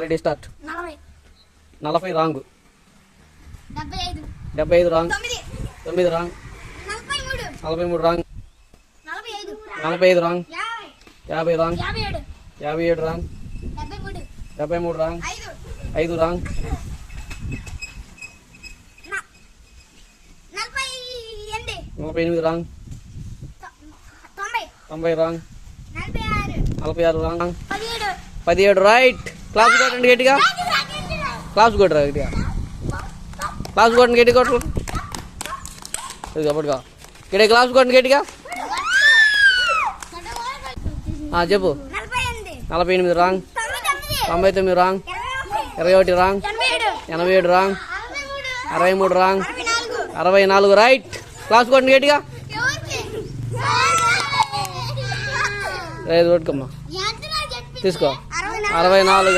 Ready start. 40 wrong. 75 wrong. 9 wrong. 43 wrong. 45 wrong. 50 wrong. 57 wrong. 73 wrong. 5 wrong. 48 wrong. 90 wrong. 46 wrong. 17 right. Class కొట్టండి గట్టిగా. Class కొట్టరా గట్టిగా. Class కొట్టండి గట్టిగా కొట్టు. అప్పటిగా గట్టిగా క్లాస్ కొట్టండి గట్టిగా. చెప్పు. 48 wrong. 99 wrong. 21 wrong. 87 wrong. 63 wrong. 64 right. Class కొట్టండి గట్టిగా. రైట్ కొట్టుకోమ్మా. తీసుకో. 64